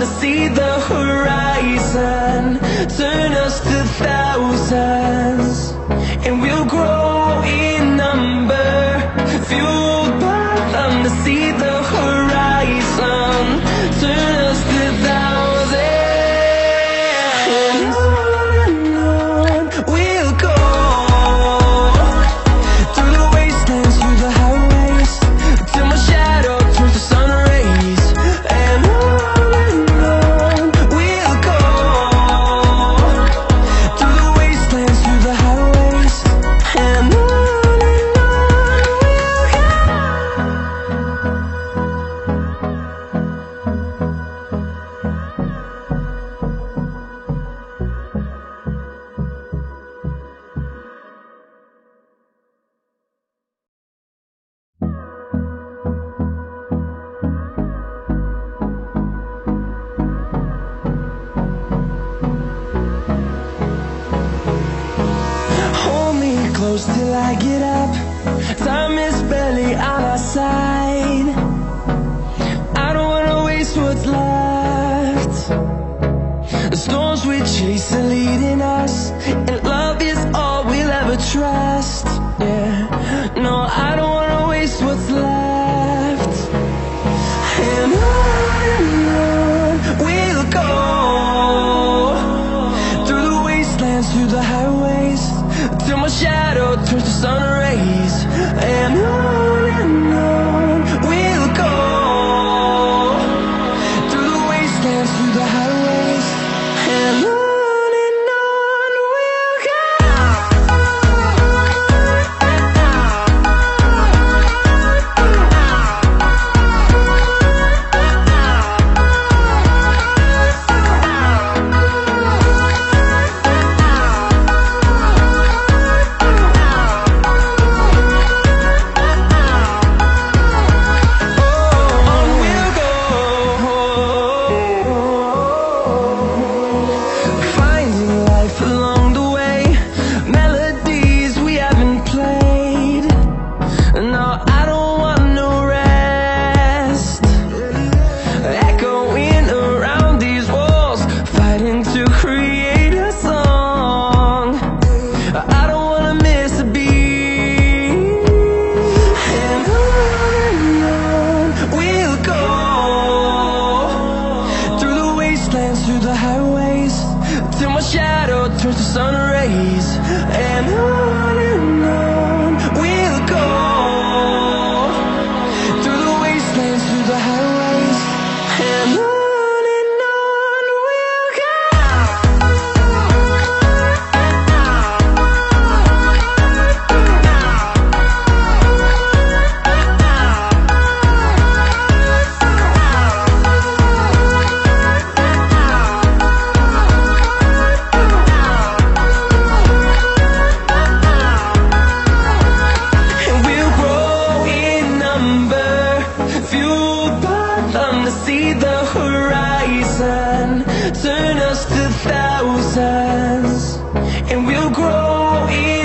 to see the horizon, turn us to thousands, and we'll grow in number, fueled by them to see the horizon, turn us to thousands, and on we'll go, through the wastelands, through the highways, till my shadow turns to sun rays, and on we'll go, through the wastelands, through the highways, and on we'll go. Hold me close till I get up. Time is barely on our side. I don't wanna waste what's left. The storms we chase are leading us, and love is all we'll ever trust. Yeah, no, I don't wanna waste what's left. And on we'll go, through the wastelands, through the highways, till my shadow turns to sun rays, and on we'll go, through the wastelands, through the highways, and on we'll go. Through the highways, till my shadow turns to sun rays, and on we'll go, through the wastelands, through the highways, and on we'll go. Fueled by them to see the horizon, turn us to thousands, and we'll grow in